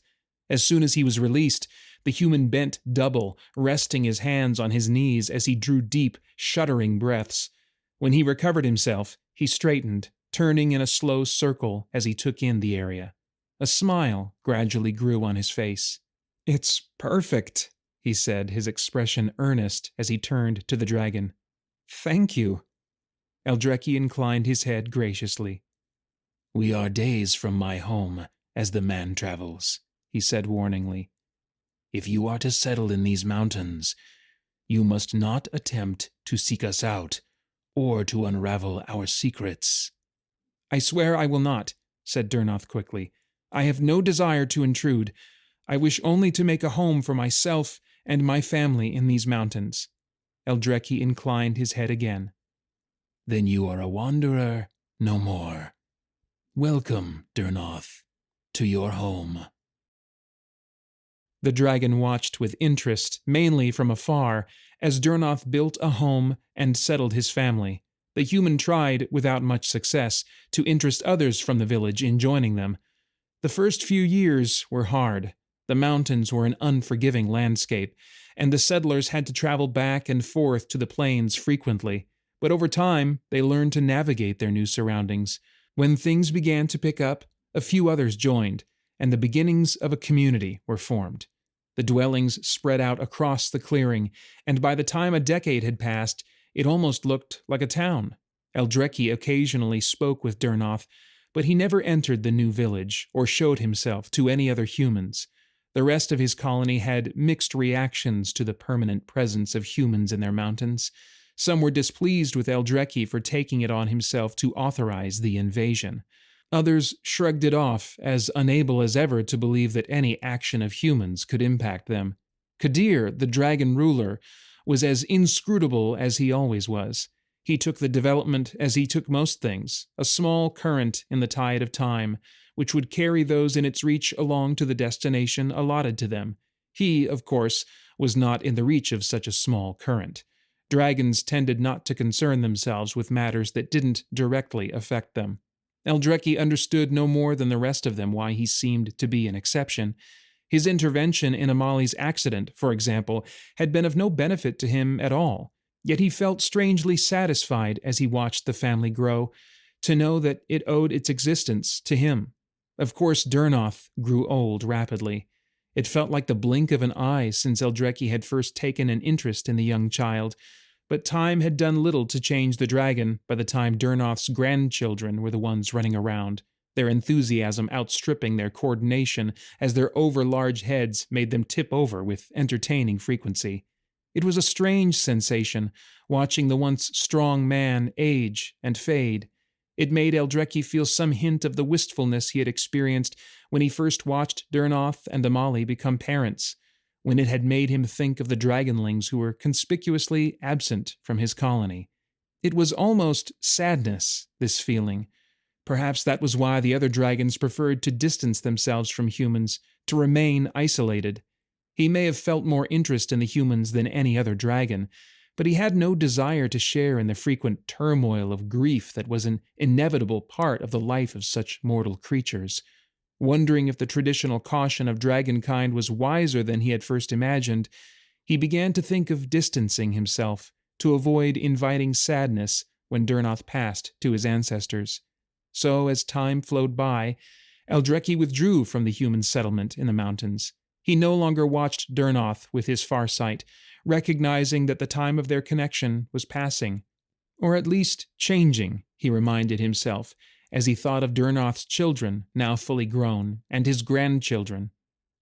[SPEAKER 2] As soon as he was released, the human bent double, resting his hands on his knees as he drew deep, shuddering breaths. When he recovered himself, he straightened, turning in a slow circle as he took in the area. A smile gradually grew on his face. "It's perfect," he said, his expression earnest as he turned to the dragon. "Thank you." Eldrecki inclined his head graciously.
[SPEAKER 3] "We are days from my home as the man travels," he said warningly. "If you are to settle in these mountains, you must not attempt to seek us out or to unravel our secrets."
[SPEAKER 2] "I swear I will not," said Durnoth quickly. "I have no desire to intrude. I wish only to make a home for myself and my family in these mountains." Eldrecki inclined his head again.
[SPEAKER 3] "Then you are a wanderer no more. Welcome, Durnoth, to your home."
[SPEAKER 2] The dragon watched with interest, mainly from afar, as Durnoth built a home and settled his family. The human tried, without much success, to interest others from the village in joining them. The first few years were hard. The mountains were an unforgiving landscape, and the settlers had to travel back and forth to the plains frequently. But over time, they learned to navigate their new surroundings. When things began to pick up, a few others joined, and the beginnings of a community were formed. The dwellings spread out across the clearing, and by the time a decade had passed, it almost looked like a town. Eldrecki occasionally spoke with Durnoth, but he never entered the new village or showed himself to any other humans. The rest of his colony had mixed reactions to the permanent presence of humans in their mountains. Some were displeased with Eldrecki for taking it on himself to authorize the invasion. Others shrugged it off, as unable as ever to believe that any action of humans could impact them. Kadir, the dragon ruler, was as inscrutable as he always was. He took the development as he took most things, a small current in the tide of time, which would carry those in its reach along to the destination allotted to them. He, of course, was not in the reach of such a small current. Dragons tended not to concern themselves with matters that didn't directly affect them. Eldrecki understood no more than the rest of them why he seemed to be an exception. His intervention in Amali's accident, for example, had been of no benefit to him at all. Yet he felt strangely satisfied as he watched the family grow, to know that it owed its existence to him. Of course, Durnoth grew old rapidly. It felt like the blink of an eye since Eldraki had first taken an interest in the young child, but time had done little to change the dragon by the time Durnoth's grandchildren were the ones running around, their enthusiasm outstripping their coordination as their overlarge heads made them tip over with entertaining frequency. It was a strange sensation, watching the once strong man age and fade. It made Eldraki feel some hint of the wistfulness he had experienced when he first watched Durnoth and Amali become parents, when it had made him think of the dragonlings who were conspicuously absent from his colony. It was almost sadness, this feeling. Perhaps that was why the other dragons preferred to distance themselves from humans, to remain isolated. He may have felt more interest in the humans than any other dragon, but he had no desire to share in the frequent turmoil of grief that was an inevitable part of the life of such mortal creatures. Wondering if the traditional caution of dragonkind was wiser than he had first imagined, he began to think of distancing himself to avoid inviting sadness when Durnoth passed to his ancestors. So, as time flowed by, Eldraki withdrew from the human settlement in the mountains. He no longer watched Durnoth with his farsight, recognizing that the time of their connection was passing, or at least changing, he reminded himself, as he thought of Durnoth's children, now fully grown, and his grandchildren.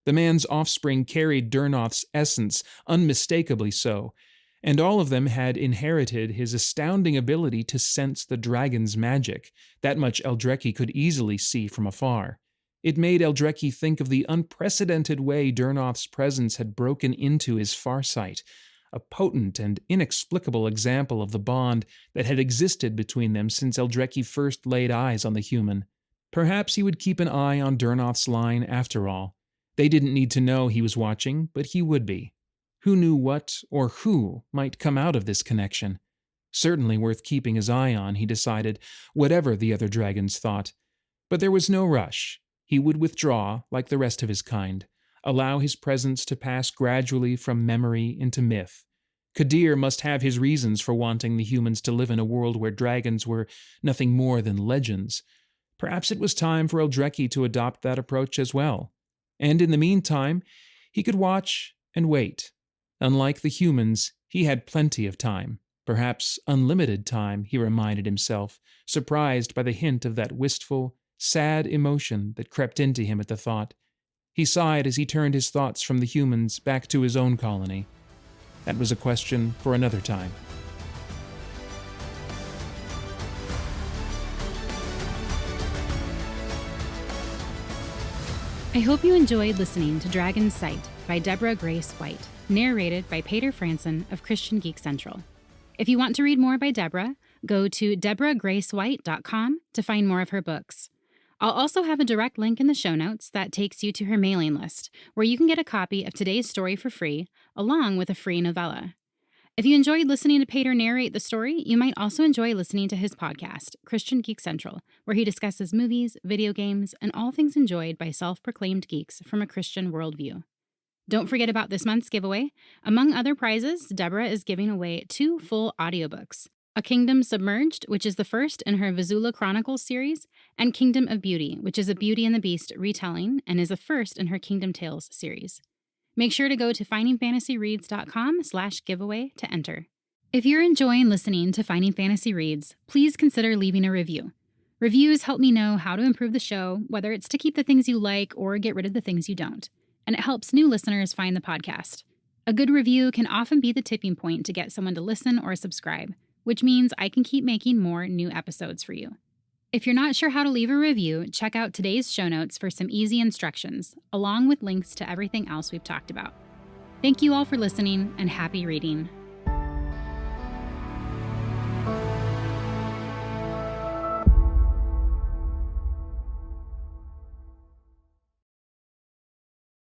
[SPEAKER 2] The man's offspring carried Durnoth's essence, unmistakably so, and all of them had inherited his astounding ability to sense the dragon's magic. That much Eldraki could easily see from afar. It made Eldraki think of the unprecedented way Durnoth's presence had broken into his farsight, a potent and inexplicable example of the bond that had existed between them since Eldraki first laid eyes on the human. Perhaps he would keep an eye on Durnoth's line after all. They didn't need to know he was watching, but he would be. Who knew what or who might come out of this connection? Certainly worth keeping his eye on, he decided, whatever the other dragons thought. But there was no rush. He would withdraw like the rest of his kind, allow his presence to pass gradually from memory into myth. Kadir must have his reasons for wanting the humans to live in a world where dragons were nothing more than legends. Perhaps it was time for Eldraki to adopt that approach as well. And in the meantime, he could watch and wait. Unlike the humans, he had plenty of time, perhaps unlimited time, he reminded himself, surprised by the hint of that wistful, sad emotion that crept into him at the thought. He sighed as he turned his thoughts from the humans back to his own colony. That was a question for another time.
[SPEAKER 1] I hope you enjoyed listening to Dragon's Sight by Deborah Grace White, narrated by Paeter Frandsen of Christian Geek Central. If you want to read more by Deborah, go to deborahgracewhite.com to find more of her books. I'll also have a direct link in the show notes that takes you to her mailing list, where you can get a copy of today's story for free, along with a free novella. If you enjoyed listening to Paeter narrate the story, you might also enjoy listening to his podcast, Christian Geek Central, where he discusses movies, video games, and all things enjoyed by self-proclaimed geeks from a Christian worldview. Don't forget about this month's giveaway. Among other prizes, Deborah is giving away 2 full audiobooks, A Kingdom Submerged, which is the first in her Vizsla Chronicles series, and Kingdom of Beauty, which is a Beauty and the Beast retelling and is the first in her Kingdom Tales series. Make sure to go to findingfantasyreads.com/giveaway to enter. If you're enjoying listening to Finding Fantasy Reads, please consider leaving a review. Reviews help me know how to improve the show, whether it's to keep the things you like or get rid of the things you don't. And it helps new listeners find the podcast. A good review can often be the tipping point to get someone to listen or subscribe, which means I can keep making more new episodes for you. If you're not sure how to leave a review, check out today's show notes for some easy instructions, along with links to everything else we've talked about. Thank you all for listening, and happy reading.